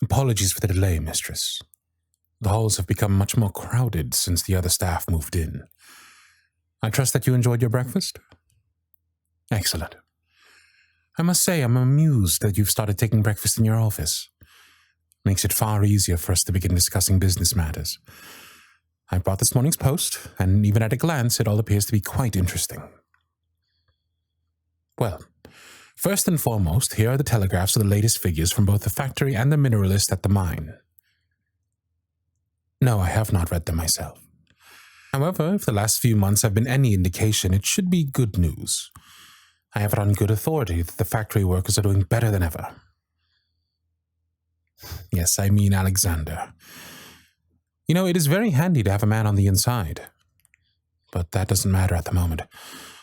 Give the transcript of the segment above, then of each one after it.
Apologies for the delay, mistress. The halls have become much more crowded since the other staff moved in. I trust that you enjoyed your breakfast? Excellent. I must say I'm amused that you've started taking breakfast in your office. Makes it far easier for us to begin discussing business matters. I brought this morning's post, and even at a glance it all appears to be quite interesting. Well, first and foremost, here are the telegraphs of the latest figures from both the factory and the mineralist at the mine. No, I have not read them myself. However, if the last few months have been any indication, it should be good news. I have it on good authority that the factory workers are doing better than ever. Yes, I mean Alexander. You know, it is very handy to have a man on the inside. But that doesn't matter at the moment.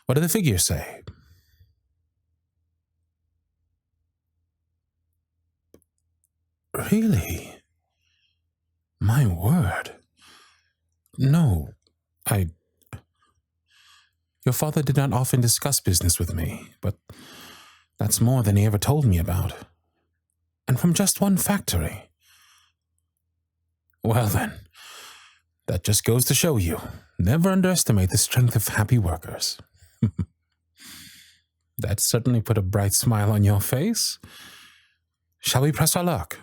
What do the figures say? Really? My word. No, Your father did not often discuss business with me, but that's more than he ever told me about. And from just one factory. Well then, that just goes to show you, never underestimate the strength of happy workers. That certainly put a bright smile on your face. Shall we press our luck?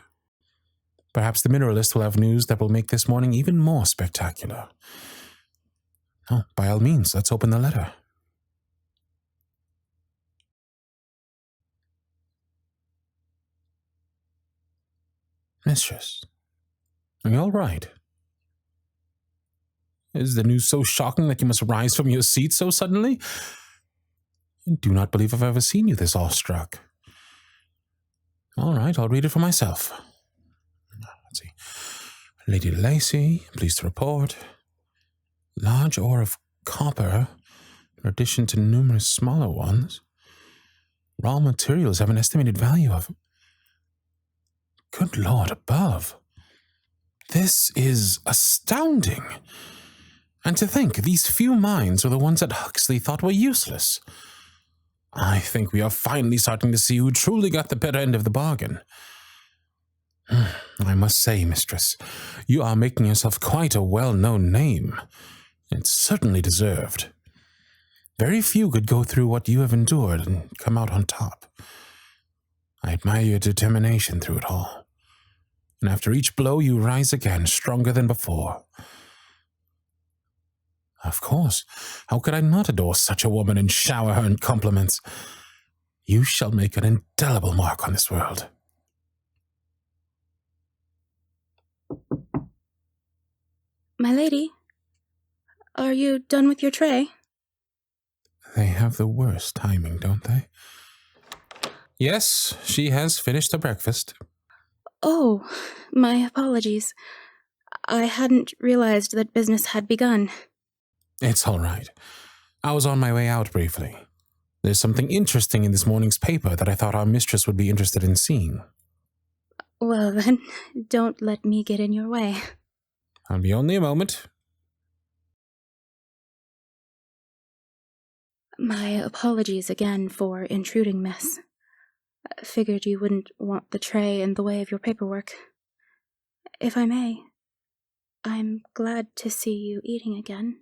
Perhaps the mineralist will have news that will make this morning even more spectacular. Oh, by all means, let's open the letter. Mistress, are you all right? Is the news so shocking that you must rise from your seat so suddenly? I do not believe I've ever seen you this awestruck. All right, I'll read it for myself. Let's see. Lady Lacey, pleased to report. Large ore of copper, in addition to numerous smaller ones. Raw materials have an estimated value of... Good Lord above. This is astounding. And to think, these few mines were the ones that Huxley thought were useless. I think we are finally starting to see who truly got the better end of the bargain. I must say, mistress, you are making yourself quite a well-known name. It's certainly deserved. Very few could go through what you have endured and come out on top. I admire your determination through it all. And after each blow, you rise again, stronger than before. Of course, how could I not adore such a woman and shower her in compliments? You shall make an indelible mark on this world. My lady, are you done with your tray? They have the worst timing, don't they? Yes, she has finished the breakfast. Oh, my apologies. I hadn't realized that business had begun. It's all right. I was on my way out briefly. There's something interesting in this morning's paper that I thought our mistress would be interested in seeing. Well then, don't let me get in your way. I'll be only a moment. My apologies again for intruding, miss. Figured you wouldn't want the tray in the way of your paperwork. If I may, I'm glad to see you eating again.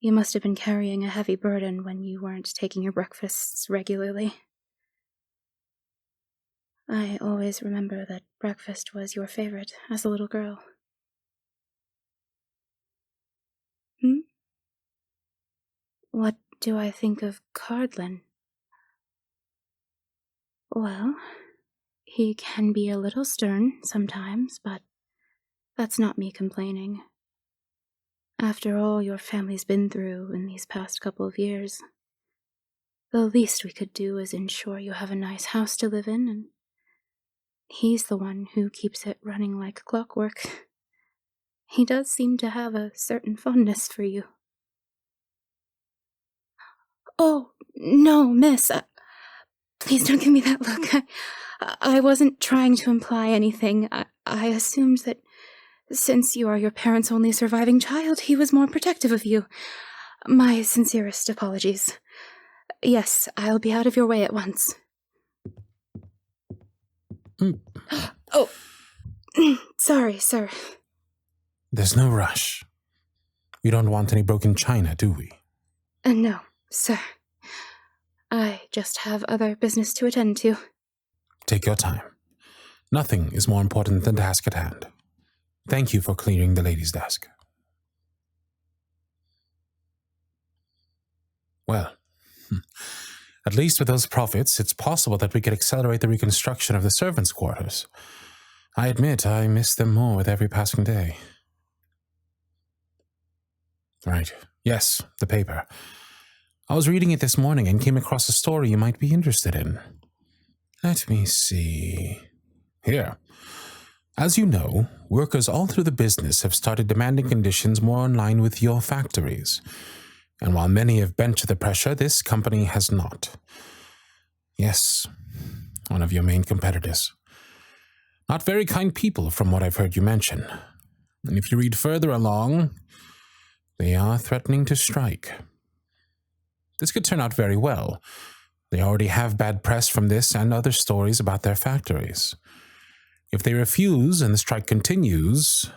You must have been carrying a heavy burden when you weren't taking your breakfasts regularly. I always remember that breakfast was your favorite as a little girl. What do I think of Cardlin? Well, he can be a little stern sometimes, but that's not me complaining. After all your family's been through in these past couple of years, the least we could do is ensure you have a nice house to live in, and he's the one who keeps it running like clockwork. He does seem to have a certain fondness for you. Oh, no, miss. Please don't give me that look. I wasn't trying to imply anything. I assumed that since you are your parents' only surviving child, he was more protective of you. My sincerest apologies. Yes, I'll be out of your way at once. Oh, sorry, sir. There's no rush. We don't want any broken china, do we? No, sir. I just have other business to attend to. Take your time. Nothing is more important than the task at hand. Thank you for clearing the lady's desk. Well, at least with those profits, it's possible that we could accelerate the reconstruction of the servants' quarters. I admit I miss them more with every passing day. Right. Yes, the paper. I was reading it this morning and came across a story you might be interested in. Let me see. Here. As you know, workers all through the business have started demanding conditions more in line with your factories. And while many have bent to the pressure, this company has not. Yes, one of your main competitors. Not very kind people from what I've heard you mention. And if you read further along, they are threatening to strike. This could turn out very well. They already have bad press from this and other stories about their factories. If they refuse and the strike continues...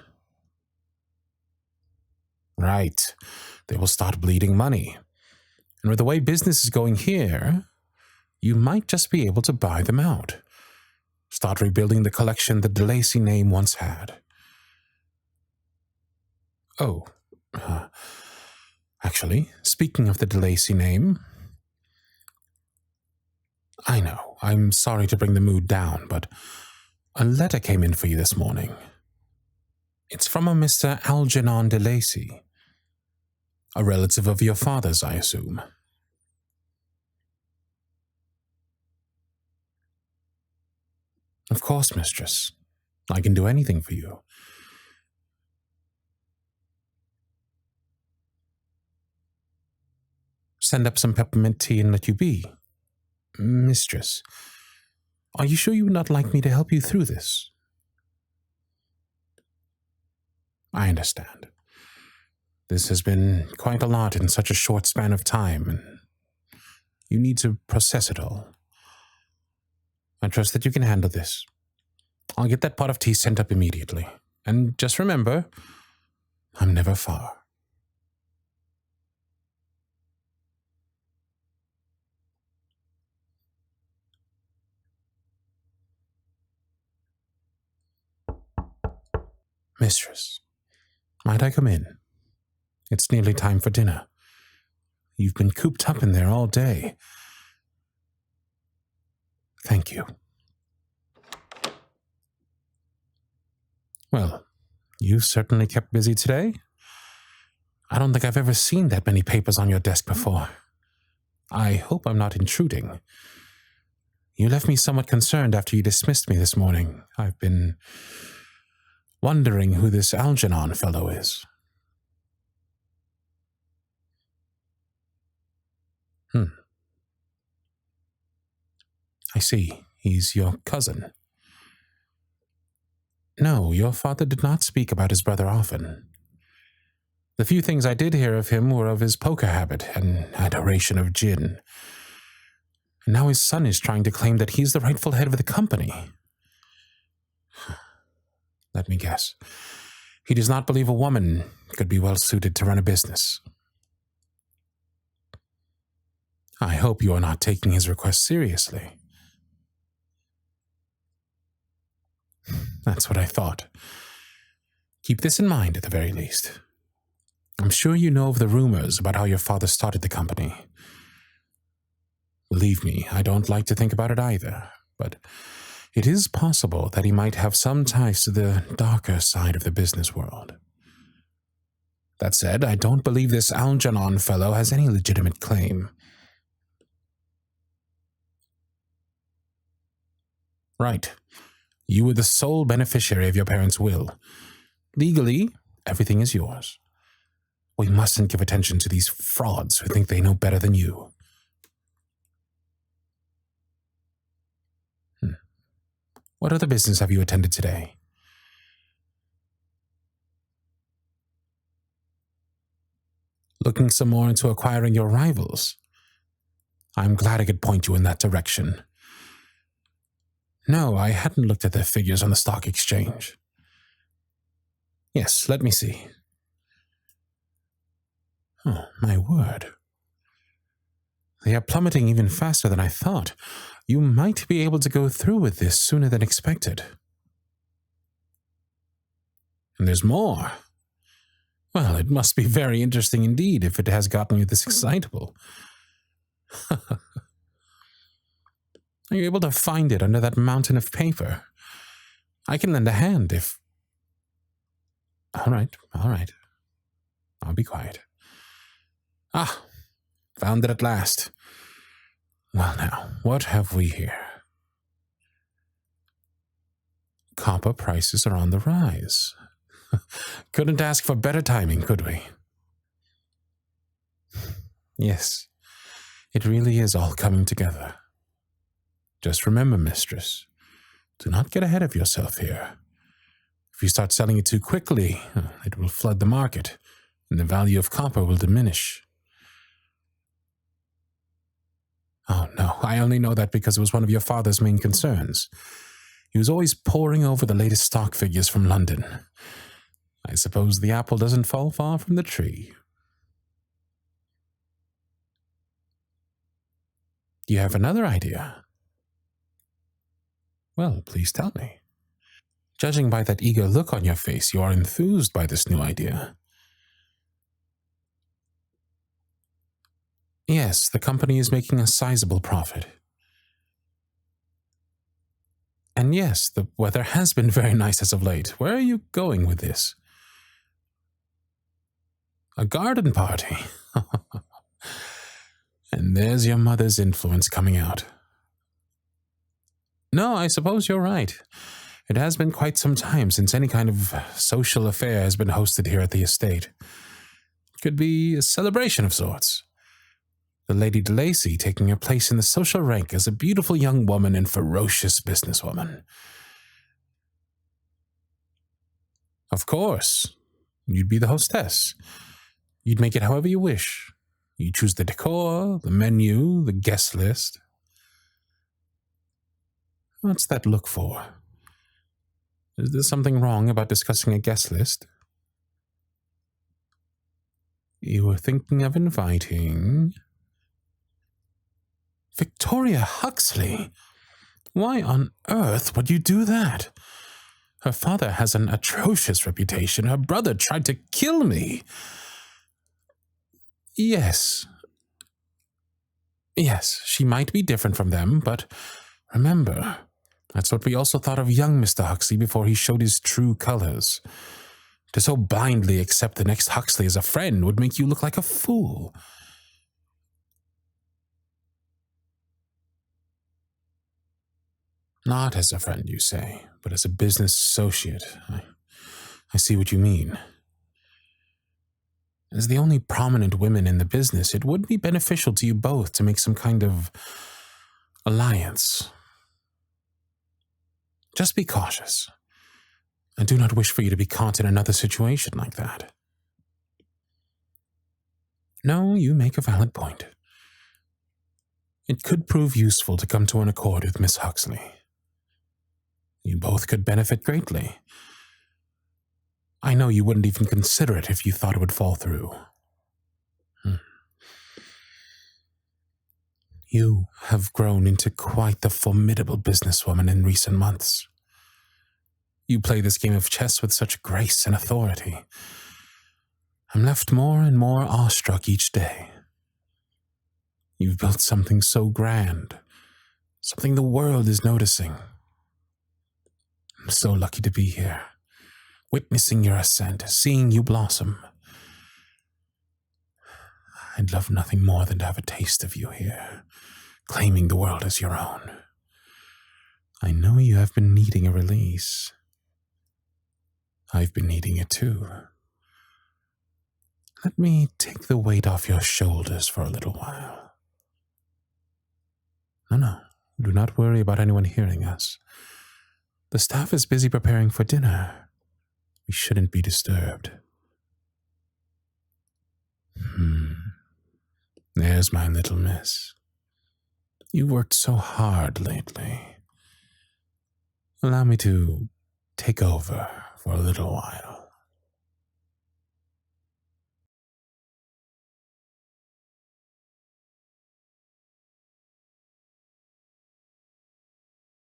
Right, they will start bleeding money. And with the way business is going here, you might just be able to buy them out. Start rebuilding the collection the DeLacy name once had. Oh, actually, speaking of the DeLacy name, I know, I'm sorry to bring the mood down, but a letter came in for you this morning. It's from a Mr. Algernon DeLacy, a relative of your father's, I assume. Of course, mistress. I can do anything for you. Send up some peppermint tea and let you be. Mistress, are you sure you would not like me to help you through this? I understand. This has been quite a lot in such a short span of time, and you need to process it all. I trust that you can handle this. I'll get that pot of tea sent up immediately. And just remember, I'm never far. Mistress, might I come in? It's nearly time for dinner. You've been cooped up in there all day. Thank you. Well, you certainly kept busy today. I don't think I've ever seen that many papers on your desk before. I hope I'm not intruding. You left me somewhat concerned after you dismissed me this morning. I've been wondering who this Algernon fellow is. I see. He's your cousin. No, your father did not speak about his brother often. The few things I did hear of him were of his poker habit and adoration of gin. And now his son is trying to claim that he's the rightful head of the company. Let me guess. He does not believe a woman could be well suited to run a business. I hope you are not taking his request seriously. That's what I thought. Keep this in mind at the very least. I'm sure you know of the rumors about how your father started the company. Believe me, I don't like to think about it either, but it is possible that he might have some ties to the darker side of the business world. That said, I don't believe this Algernon fellow has any legitimate claim. Right. You were the sole beneficiary of your parents' will. Legally, everything is yours. We mustn't give attention to these frauds who think they know better than you. What other business have you attended today? Looking some more into acquiring your rivals? I'm glad I could point you in that direction. No, I hadn't looked at the figures on the stock exchange. Yes, let me see. Oh, my word. They are plummeting even faster than I thought. You might be able to go through with this sooner than expected. And there's more. Well, it must be very interesting indeed if it has gotten you this excitable. Are you able to find it under that mountain of paper? I can lend a hand if... All right. I'll be quiet. Ah, found it at last. Well now, what have we here? Copper prices are on the rise. Couldn't ask for better timing, could we? Yes, it really is all coming together. Just remember, mistress, do not get ahead of yourself here. If you start selling it too quickly, it will flood the market, and the value of copper will diminish. Oh no, I only know that because it was one of your father's main concerns. He was always poring over the latest stock figures from London. I suppose the apple doesn't fall far from the tree. Do you have another idea? Well, please tell me. Judging by that eager look on your face, you are enthused by this new idea. Yes, the company is making a sizable profit. And yes, the weather has been very nice as of late. Where are you going with this? A garden party. And there's your mother's influence coming out. No, I suppose you're right. It has been quite some time since any kind of social affair has been hosted here at the estate. It could be a celebration of sorts. The Lady de Lacy taking her place in the social rank as a beautiful young woman and ferocious businesswoman. Of course. You'd be the hostess. You'd make it however you wish. You choose the decor, the menu, the guest list. What's that look for? Is there something wrong about discussing a guest list? You were thinking of inviting... Victoria Huxley? Why on earth would you do that? Her father has an atrocious reputation. Her brother tried to kill me. Yes, she might be different from them, but remember, that's what we also thought of young Mr. Huxley before he showed his true colors. To so blindly accept the next Huxley as a friend would make you look like a fool. Not as a friend, you say, but as a business associate. I see what you mean. As the only prominent women in the business, it would be beneficial to you both to make some kind of alliance. Just be cautious. I do not wish for you to be caught in another situation like that. No, you make a valid point. It could prove useful to come to an accord with Miss Huxley. You both could benefit greatly. I know you wouldn't even consider it if you thought it would fall through. You have grown into quite the formidable businesswoman in recent months. You play this game of chess with such grace and authority. I'm left more and more awestruck each day. You've built something so grand, something the world is noticing. I'm so lucky to be here, witnessing your ascent, seeing you blossom. I'd love nothing more than to have a taste of you here, claiming the world as your own. I know you have been needing a release. I've been needing it too. Let me take the weight off your shoulders for a little while. No, do not worry about anyone hearing us. The staff is busy preparing for dinner. We shouldn't be disturbed. There's my little miss. You worked so hard lately. allow me to take over for a little while.